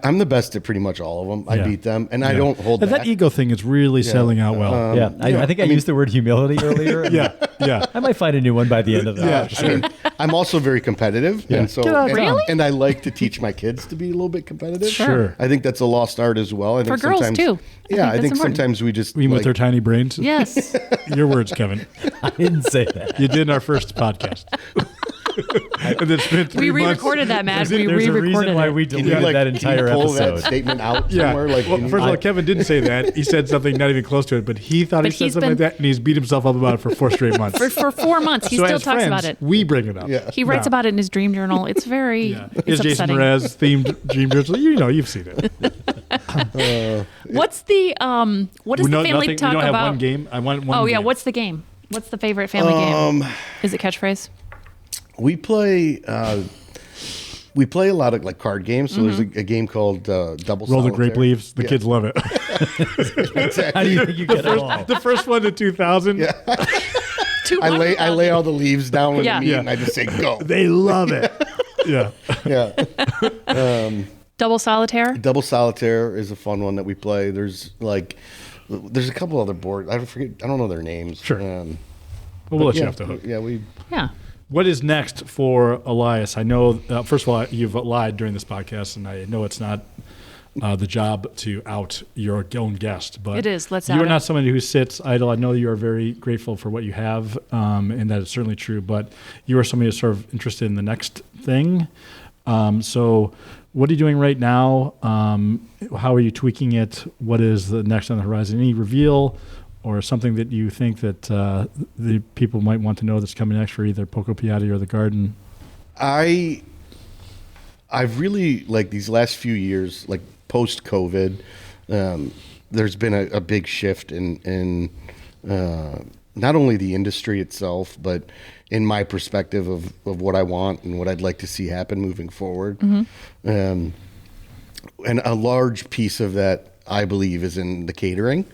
I'm the best at pretty much all of them. I beat them, and I don't hold that ego thing is really selling out well. I think I used the word humility earlier. Yeah. I might find a new one by the end of that. Sure. I'm also very competitive, and so Really? and I like to teach my kids to be a little bit competitive. Sure. I think that's a lost art as well. I think For girls, sometimes, too. I think important. sometimes we just You mean with their tiny brains? Yes. Your words, Kevin. I didn't say that. You did in our first podcast. And it's been 3 We months. re-recorded that, Matt. There's a reason why we Can deleted you that entire pull episode. that statement out Yeah. somewhere? Like, Well, first of all, Kevin didn't say that. He said something not even close to it, but he thought he said something like that, and he's beat himself up about it for 4 straight months. For 4 months, he so still as talks friends, about it. We bring it up. Yeah. He writes about it in his dream journal. It's very His it's Jason upsetting. Mraz themed dream journal. You've seen it. What's the what does the family we talk don't about? have one game. I want one. Oh yeah, game. what's the game? What's the favorite family game? Is it catchphrase? we play we play a lot of like card games. So there's a game called Double Roll the Solitaire. grape leaves. The Yeah. kids love it. How do you think you get it all? The first one in 2000. Yeah. I lay all the leaves down with Yeah. the meat Yeah. and I just say go. They love it. Yeah. Yeah. Double solitaire. Double Solitaire is a fun one that we play. There's a couple other boards. I don't know their names. Sure. But We'll let you yeah, off the hook. Yeah, Yeah. What is next for Elias? I know, first of all, you've lied during this podcast, and I know it's not the job to out your own guest, but It is. Let's you out are it. not somebody who sits idle. I know you are very grateful for what you have, and that is certainly true, but you are somebody who's sort of interested in the next thing. So what are you doing right now? How are you tweaking it? What is the next on the horizon? Any reveal or something that you think that the people might want to know that's coming next for either Poco Piatti or the garden? I've really, like, these last few years, like post-COVID, there's been a big shift in not only the industry itself, but in my perspective of what I want and what I'd like to see happen moving forward. And a large piece of that, I believe, is in the catering.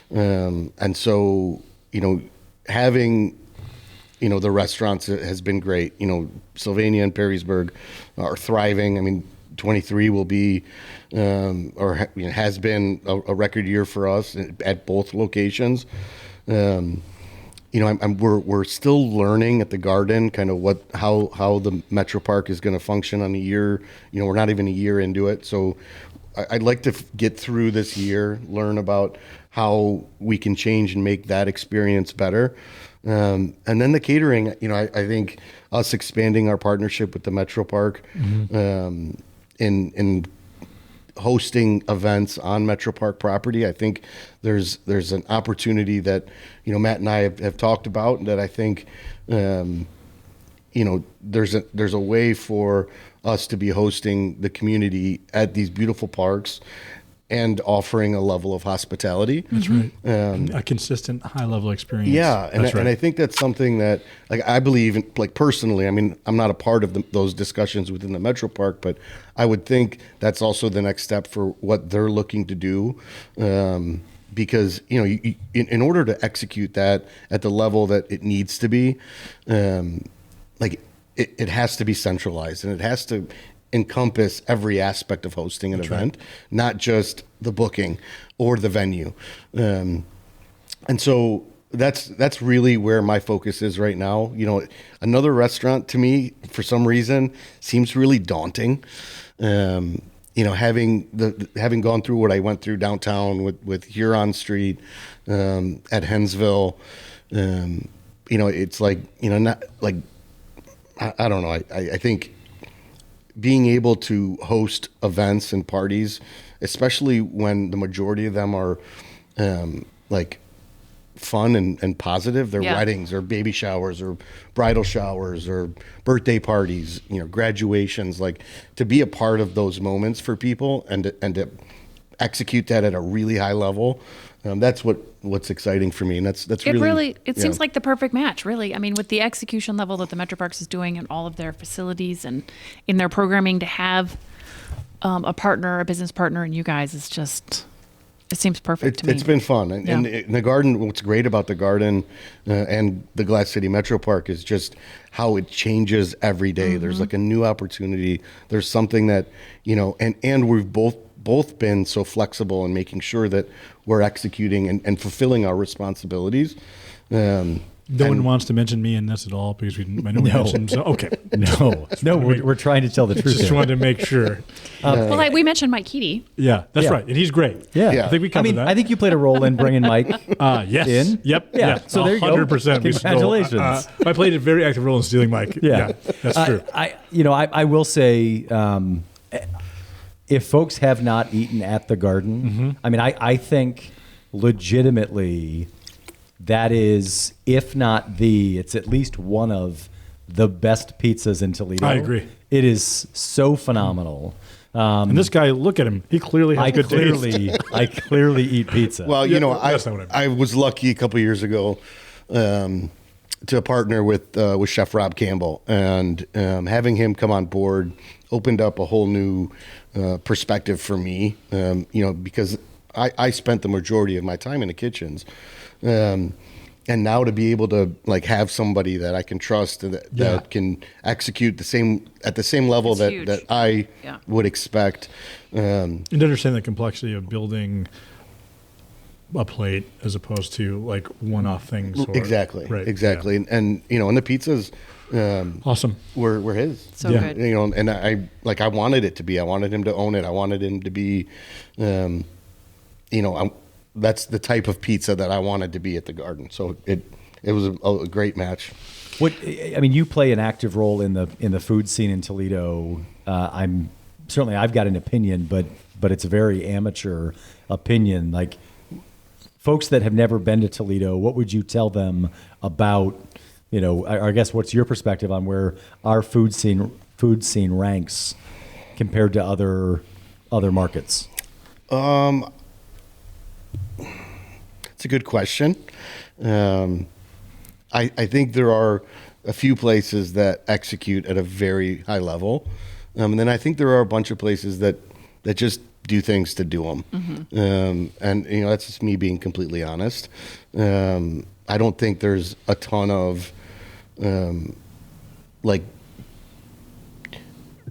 And so, having, the restaurants has been great. Sylvania and Perrysburg are thriving. I mean, 23 will be, has been a record year for us at both locations. We're still learning at the garden kind of how the Metro Park is going to function on a year. We're not even a year into it. So I'd like to get through this year, learn about how we can change and make that experience better. And then the catering, I think us expanding our partnership with the Metro Park, in hosting events on Metro Park property, I think there's an opportunity that, Matt and I have talked about, that I think, there's a way for us to be hosting the community at these beautiful parks and offering a level of hospitality. That's right. A consistent high-level experience. Yeah, and That's right. and I think that's something that, like, I believe in, like, personally. I mean, I'm not a part of those discussions within the Metro Park, but I would think that's also the next step for what they're looking to do, because in order to execute that at the level that it needs to be, it has to be centralized, and it has to encompass every aspect of hosting an event, not just the booking or the venue. And so that's really where my focus is right now. Another restaurant to me, for some reason, seems really daunting. Having gone through what I went through downtown with Huron Street, at Hensville, it's like, not like, I don't know. I think being able to host events and parties, especially when the majority of them are like fun and positive, they're weddings or baby showers or bridal showers or birthday parties, graduations, like, to be a part of those moments for people and to execute that at a really high level. That's what's exciting for me, and that's really it seems like the perfect match, really. I mean, with the execution level that the Metro Parks is doing in all of their facilities and in their programming, to have a business partner in you guys is just, it seems perfect to me. It's been fun, and the garden. What's great about the garden and the Glass City Metro Park is just how it changes every day. There's like a new opportunity. There's something that and we've both been so flexible in making sure that we're executing and fulfilling our responsibilities. No one wants to mention me in this at all because I know we mentioned. So, okay. No, we're trying to tell the truth. Just wanted to make sure. We mentioned Mike Keaty. Yeah, that's right. And he's great. Yeah. I think we covered that. I think you played a role in bringing Mike yes. in. Yep. Yeah. So there you go. 100%. Congratulations. I played a very active role in stealing Mike. Yeah. That's true. I will say, if folks have not eaten at the garden, I mean, I think legitimately that is, if not it's at least one of the best pizzas in Toledo. I agree. It is so phenomenal. And this guy, look at him. He clearly has good taste. I clearly eat pizza. Well, that's not what I was lucky a couple years ago to partner with Chef Rob Campbell, and having him come on board opened up a whole new perspective for me. Because I spent the majority of my time in the kitchens. And now to be able to like have somebody that I can trust and that can execute at the same level that I would expect. And to understand the complexity of building a plate as opposed to like one-off things. Exactly. Right. Exactly. Yeah. And the pizzas, awesome. Were his. So good. And I wanted it to be. I wanted him to own it. I wanted him to be, that's the type of pizza that I wanted to be at the Garden. So it was a great match. You play an active role in the food scene in Toledo. I've got an opinion, but it's a very amateur opinion. Like, folks that have never been to Toledo, what would you tell them about, I guess what's your perspective on where our food scene ranks compared to other markets? It's a good question. I think there are a few places that execute at a very high level. And then I think there are a bunch of places that just do things to do them. Mm-hmm. And that's just me being completely honest. I don't think there's a ton of like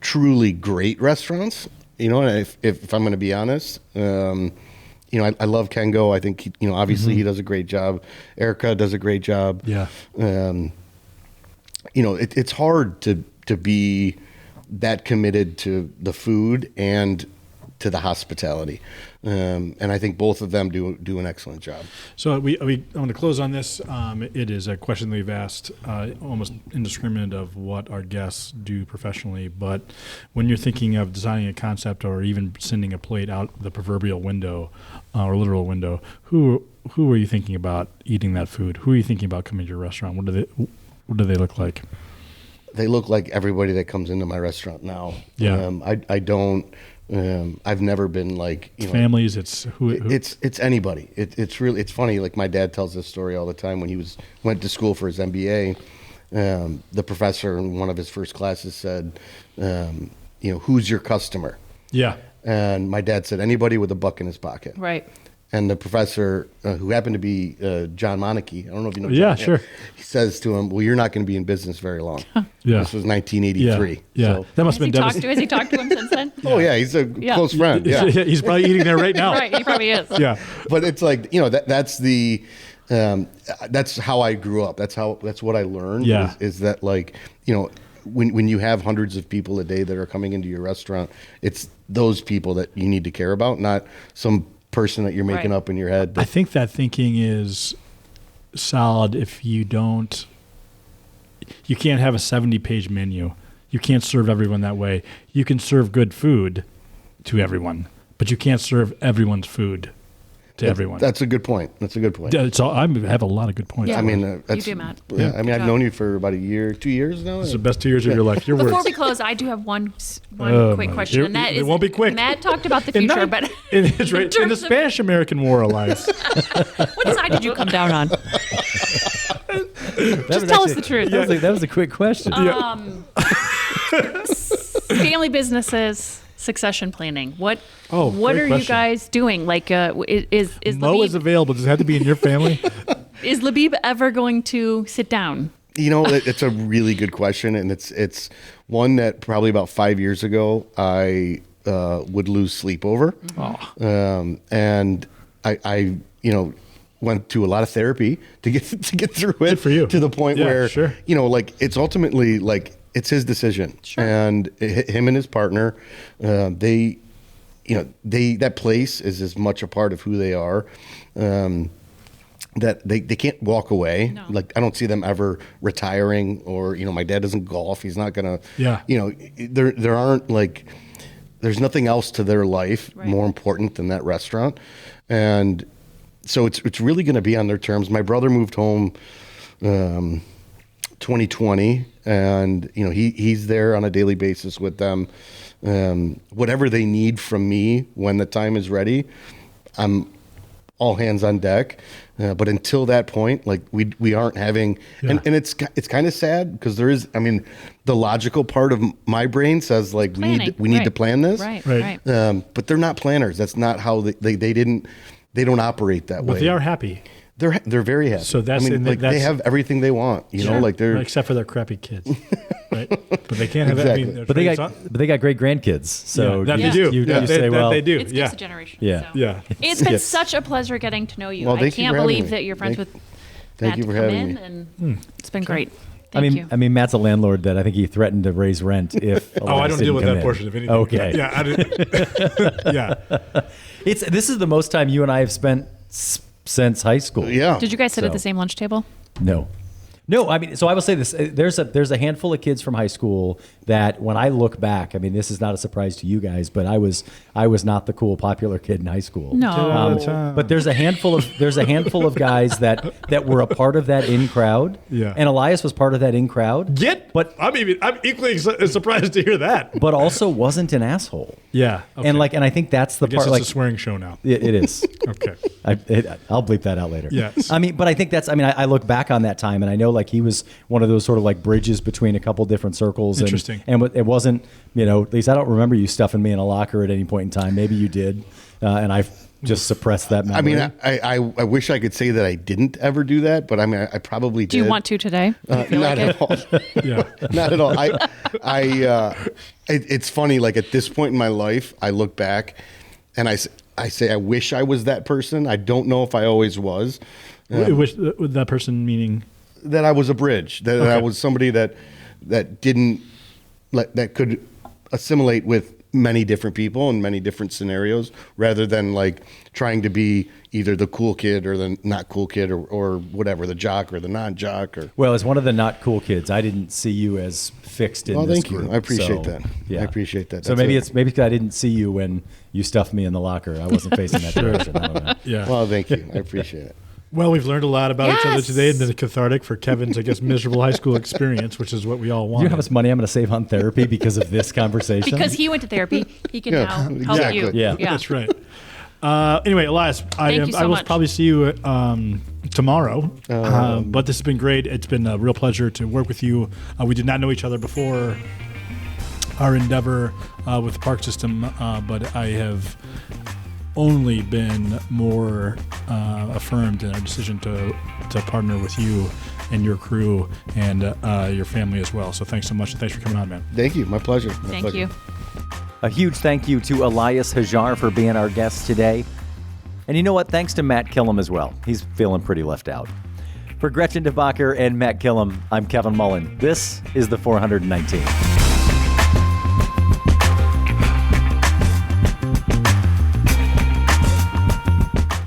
truly great restaurants. If I'm going to be honest, I love Kengo. I think obviously he does a great job. Erica does a great job. Yeah. It's hard to be that committed to the food and to the hospitality. And I think both of them do an excellent job. So I want to close on this. It is a question that we've asked almost indiscriminate of what our guests do professionally. But when you're thinking of designing a concept or even sending a plate out the proverbial window or literal window, who are you thinking about eating that food? Who are you thinking about coming to your restaurant? What do they look like? They look like everybody that comes into my restaurant now. Yeah. I don't. I've never been like families. It's who it's anybody. It's funny. Like my dad tells this story all the time. When he went to school for his MBA, the professor in one of his first classes said, "Who's your customer?" Yeah. And my dad said, "Anybody with a buck in his pocket." Right. And the professor, who happened to be John Monarchy, I don't know if you know John. Yeah, sure. He says to him, "Well, you're not going to be in business very long." Yeah. This was 1983. Yeah. So. That must have been devastating. Has he talked to him since then? Oh yeah, he's a close friend. Yeah. He's probably eating there right now. Right, he probably is. Yeah. But it's like that's the that's how I grew up. That's what I learned. Yeah. Is that like when you have hundreds of people a day that are coming into your restaurant, it's those people that you need to care about, not some person that you're making up in your head. I think that thinking is solid if you can't have a 70-page menu. You can't serve everyone that way. You can serve good food to everyone, but you can't serve everyone's food to everyone. That's a good point. So I have a lot of good points. Yeah. I mean, you do, Matt. Yeah. I mean, I've known you for about 2 years now. It's the best 2 years of your life. Your Before words. we close, I do have one Oh, quick my. question, and that It is won't be quick. Matt talked about the future, but It's right. In the Spanish-American War, Elias. what side did you come down on? Just tell us the truth. That was a quick question. Family businesses, succession planning. What Oh, what great are question. you guys doing? Like, is Mo is Labib, available. Does it have to be in your family? is Labib ever going to sit down? It's a really good question, and it's one that probably about 5 years ago I would lose sleep over. And I went to a lot of therapy to get through it. Good for you. To the point Yeah, where sure. it's ultimately like it's his decision. Sure. And him and his partner, that place is as much a part of who they are. That they can't walk away. No. Like I don't see them ever retiring, or my dad doesn't golf. He's not gonna. Yeah. There aren't like there's nothing else to their life Right. more important than that restaurant, and so it's really going to be on their terms. My brother moved home 2020, and he's there on a daily basis with them. Whatever they need from me when the time is ready, I'm all hands on deck. But until that point, like we aren't having, and it's kind of sad because there is, I mean, the logical part of my brain says like Planning. we need to plan this, Right. but they're not planners. That's not how they don't operate that way. But they are happy. They're very happy. So that's- I mean, and like that's- they have everything they want. You know, like they're except for their crappy kids, right? But they can't have Exactly. I mean, But they got great grandkids. So that you, they do. You, Yeah, you say, that well, they do. It's Yeah. gifts a generation. Yeah. So. Yeah. It's been Yes. such a pleasure getting to know you. Well, I thank you can't for having believe me. that you're friends with thank Matt you for to come having in, me. and it's been great. Thank you. I mean, Matt's a landlord that I think he threatened to raise rent if. Oh, I don't deal with that portion of anything. Okay. Yeah. I didn't, yeah. This is the most time you and I have spent since high school. Yeah. Did you guys sit at So- the same lunch table? No, I mean, so I will say this: there's a handful of kids from high school that, when I look back, I mean, this is not a surprise to you guys, but I was not the cool, popular kid in high school. No. But there's a handful of guys that were a part of that in crowd. Yeah. And Elias was part of that in crowd. But I'm equally surprised to hear that. But also wasn't an asshole. Yeah. Okay. And I think that's the I guess part. it's Like a swearing show now. it is. Okay. I'll bleep that out later. Yes. But I think I look back on that time and I know like he was one of those sort of like bridges between a couple different circles. Interesting. And it wasn't, at least I don't remember you stuffing me in a locker at any point in time. Maybe you did. And I've just suppressed that memory. I mean, I wish I could say that I didn't ever do that, but I mean, I probably did. Do you want to today? Not at all. Yeah. Not at all. It's funny. Like at this point in my life, I look back, and I say I wish I was that person. I don't know if I always was. Which that person meaning? That I was a bridge. That I was somebody that didn't that could assimilate with many different people in many different scenarios, rather than like trying to be either the cool kid or the not cool kid or whatever, the jock or the non-jock. Or well, as one of the not cool kids, I didn't see you as fixed in this thank group. you. I appreciate So, that. Yeah. I appreciate that. So That's maybe it. it's because I didn't see you when you stuffed me in the locker. I wasn't facing that direction. I don't know. Yeah. Well, thank you. I appreciate it. Well, we've learned a lot about each other Yes! today, and then cathartic for Kevin's, I guess, miserable high school experience, which is what we all You want. know how much money I'm going to save on therapy because of this conversation? Because he went to therapy, he can Yeah, now help exactly. you. Yeah. That's right. Anyway, Elias, Thank you so I will much. probably see you tomorrow. But this has been great. It's been a real pleasure to work with you. We did not know each other before our endeavor with the park system, but I have only been more affirmed in our decision to partner with you and your crew and your family as well. So thanks so much. And thanks for coming on, man. Thank you. My pleasure. My Thank pleasure. you. A huge thank you to Elias Hajjar for being our guest today. And you know what? Thanks to Matt Killam as well. He's feeling pretty left out. For Gretchen DeBacher and Matt Killam, I'm Kevin Mullen. This is the 419.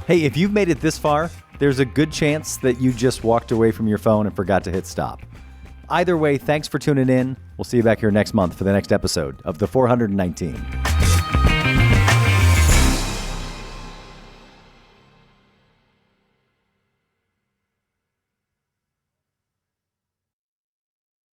Hey, if you've made it this far, there's a good chance that you just walked away from your phone and forgot to hit stop. Either way, thanks for tuning in. We'll see you back here next month for the next episode of the 419.